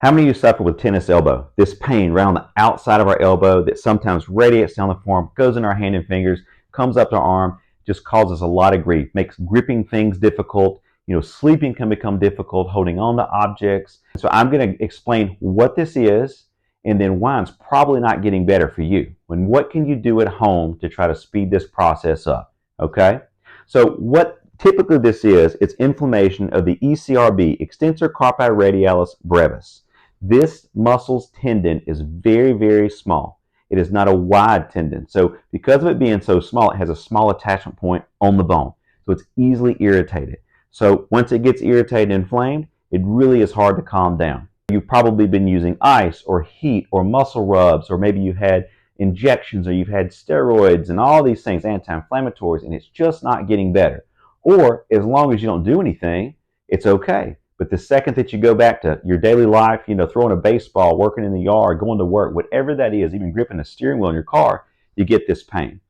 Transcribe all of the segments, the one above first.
How many of you suffer with tennis elbow? This pain right on the outside of our elbow that sometimes radiates down the forearm, goes in our hand and fingers, comes up to our arm, just causes a lot of grief, makes gripping things difficult. Sleeping can become difficult, holding on to objects. So I'm going to explain what this is and then why it's probably not getting better for you. And what can you do at home to try to speed this process up? Okay? So what typically this is, it's inflammation of the ECRB, extensor carpi radialis brevis. This muscle's tendon is very, very small. It is not a wide tendon. So because of it being so small, it has a small attachment point on the bone. So it's easily irritated. So once it gets irritated and inflamed, it really is hard to calm down. You've probably been using ice or heat or muscle rubs, or maybe you've had injections or you've had steroids and all these things, anti-inflammatories, and it's just not getting better. Or as long as you don't do anything, it's okay. But the second that you go back to your daily life, throwing a baseball, working in the yard, going to work, whatever that is, even gripping the steering wheel in your car, you get this pain.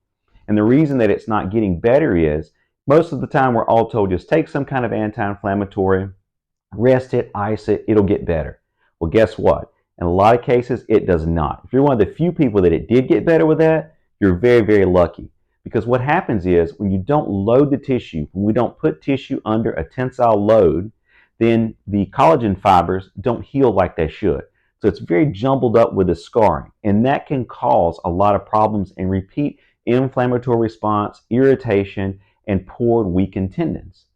And the reason that it's not getting better is most of the time we're all told just take some kind of anti-inflammatory, rest it, ice it, it'll get better. Well, guess what? In a lot of cases, it does not. If you're one of the few people that it did get better with that, you're very, very lucky. Because what happens is when you don't load the tissue, when we don't put tissue under a tensile load, then the collagen fibers don't heal like they should. So it's very jumbled up with the scarring, and that can cause a lot of problems and repeat inflammatory response, irritation, and poor and weakened tendons.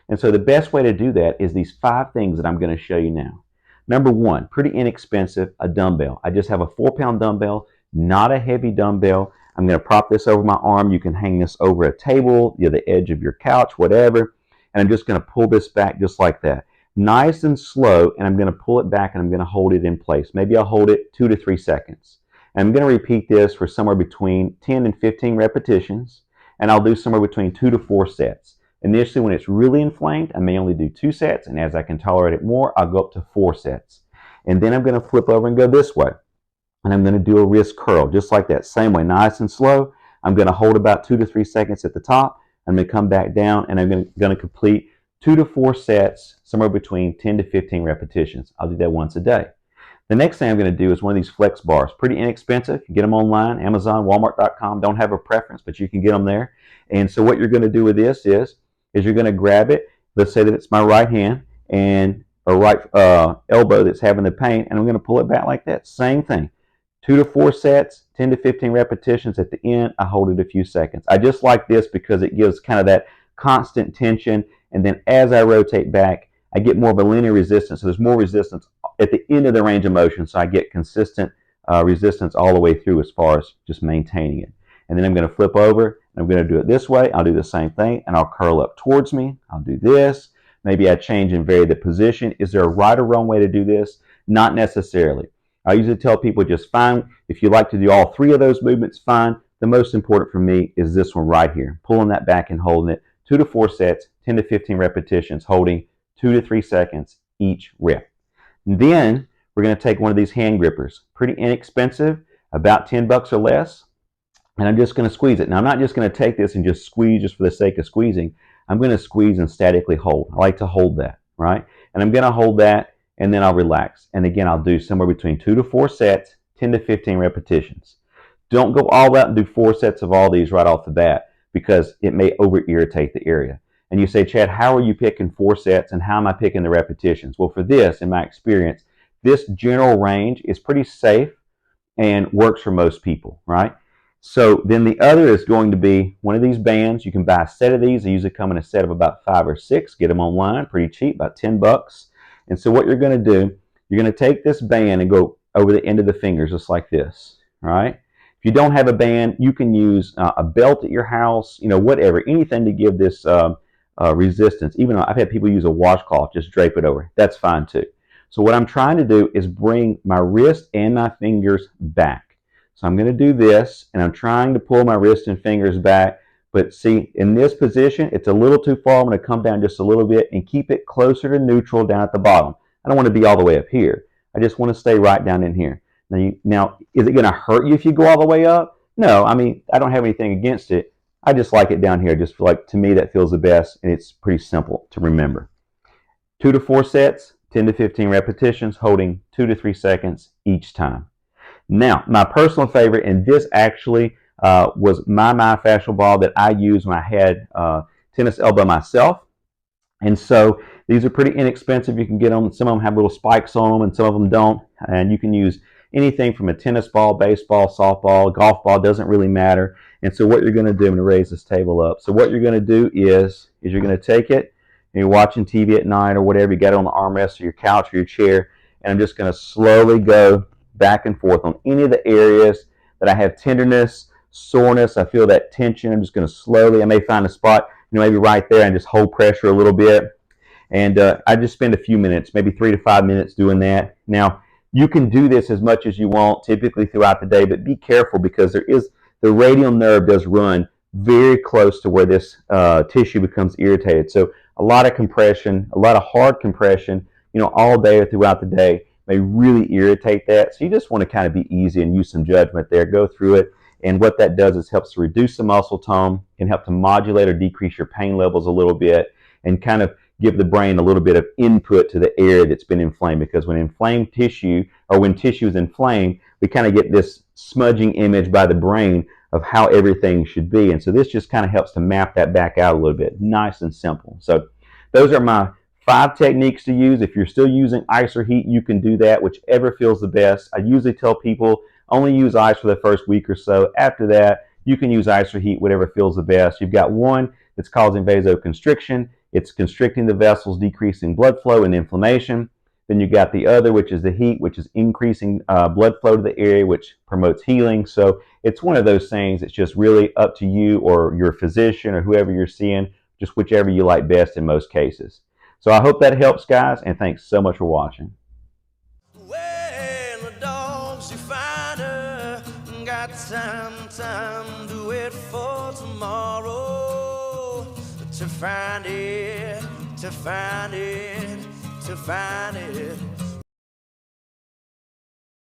And so the best way to do that is these 5 things that I'm going to show you now. Number 1, pretty inexpensive, a dumbbell. I just have a 4-pound dumbbell, not a heavy dumbbell. I'm going to prop this over my arm. You can hang this over a table, the edge of your couch, whatever. And I'm just going to pull this back just like that. Nice and slow, and I'm going to pull it back and I'm going to hold it in place. Maybe I'll hold it 2 to 3 seconds. And I'm going to repeat this for somewhere between 10 and 15 repetitions, and I'll do somewhere between 2 to 4 sets. Initially, when it's really inflamed, I may only do 2 sets, and as I can tolerate it more, I'll go up to 4 sets. And then I'm going to flip over and go this way. And I'm going to do a wrist curl, just like that. Same way, nice and slow. I'm going to hold about 2 to 3 seconds at the top. I'm going to come back down, and I'm going to complete 2 to 4 sets, somewhere between 10 to 15 repetitions. I'll do that once a day. The next thing I'm going to do is one of these flex bars. Pretty inexpensive. You get them online, Amazon, Walmart.com. Don't have a preference, but you can get them there. And so what you're going to do with this is you're going to grab it. Let's say that it's my right hand and a right elbow that's having the pain, and I'm going to pull it back like that. Same thing. 2 to 4 sets, 10 to 15 repetitions. At the end, I hold it a few seconds. I just like this because it gives kind of that constant tension, and then as I rotate back, I get more of a linear resistance. So there's more resistance at the end of the range of motion, so I get consistent resistance all the way through as far as just maintaining it. And then I'm going to flip over, and I'm going to do it this way. I'll do the same thing, and I'll curl up towards me. I'll do this. Maybe I change and vary the position. Is there a right or wrong way to do this? Not necessarily. I usually tell people just fine. If you like to do all 3 of those movements, fine. The most important for me is this one right here, pulling that back and holding it. 2 to 4 sets, 10 to 15 repetitions, holding 2 to 3 seconds each rep. And then we're going to take one of these hand grippers. Pretty inexpensive, about $10 or less. And I'm just going to squeeze it. Now, I'm not just going to take this and just squeeze just for the sake of squeezing. I'm going to squeeze and statically hold. I like to hold that, right? And I'm going to hold that, and then I'll relax. And again, I'll do somewhere between 2 to 4 sets, 10 to 15 repetitions. Don't go all out and do 4 sets of all these right off the bat, because it may over-irritate the area. And you say, Chad, how are you picking 4 sets and how am I picking the repetitions? Well, for this, in my experience, this general range is pretty safe and works for most people, right? So then the other is going to be one of these bands. You can buy a set of these. They usually come in a set of about 5 or 6. Get them online, pretty cheap, about $10. And so what you're going to do, you're going to take this band and go over the end of the fingers just like this, right? If you don't have a band, you can use a belt at your house, whatever, anything to give this resistance. Even though I've had people use a washcloth, just drape it over. That's fine too. So what I'm trying to do is bring my wrist and my fingers back. So I'm going to do this, and I'm trying to pull my wrist and fingers back. But see, in this position, it's a little too far. I'm going to come down just a little bit and keep it closer to neutral down at the bottom. I don't want to be all the way up here. I just want to stay right down in here. Now, is it going to hurt you if you go all the way up? No, I mean, I don't have anything against it. I just like it down here. Just feel like, to me, that feels the best, and it's pretty simple to remember. 2 to 4 sets, 10 to 15 repetitions, holding 2 to 3 seconds each time. Now, my personal favorite, and this actually was my myofascial ball that I used when I had tennis elbow myself. And so these are pretty inexpensive. You can get them. Some of them have little spikes on them and some of them don't. And you can use anything from a tennis ball, baseball, softball, golf ball, doesn't really matter. And so what you're going to do, I'm going to raise this table up. So what you're going to do is you're going to take it, and you're watching TV at night or whatever, you got it on the armrest or your couch or your chair, and I'm just going to slowly go back and forth on any of the areas that I have tenderness, soreness, I feel that tension. I'm just going to slowly, I may find a spot, maybe right there, and just hold pressure a little bit. And I just spend a few minutes, maybe 3 to 5 minutes doing that. Now, you can do this as much as you want typically throughout the day, but be careful because the radial nerve does run very close to where this tissue becomes irritated. So a lot of compression, a lot of hard compression, all day or throughout the day may really irritate that. So you just want to kind of be easy and use some judgment there. Go through it. And what that does is helps to reduce the muscle tone, can help to modulate or decrease your pain levels a little bit, and kind of give the brain a little bit of input to the area that's been inflamed. Because when inflamed tissue, or when tissue is inflamed, we kind of get this smudging image by the brain of how everything should be. And so this just kind of helps to map that back out a little bit. Nice and simple. So those are my 5 techniques to use. If you're still using ice or heat, you can do that, whichever feels the best. I usually tell people only use ice for the first week or so. After that, you can use ice or heat, whatever feels the best. You've got one that's causing vasoconstriction. It's constricting the vessels, decreasing blood flow and inflammation. Then you got the other, which is the heat, which is increasing blood flow to the area, which promotes healing. So it's one of those things. It's just really up to you or your physician or whoever you're seeing, just whichever you like best in most cases. So I hope that helps, guys, and thanks so much for watching. Well, the dogs you find her, got time to wait for tomorrow to find it, to find it, to find it.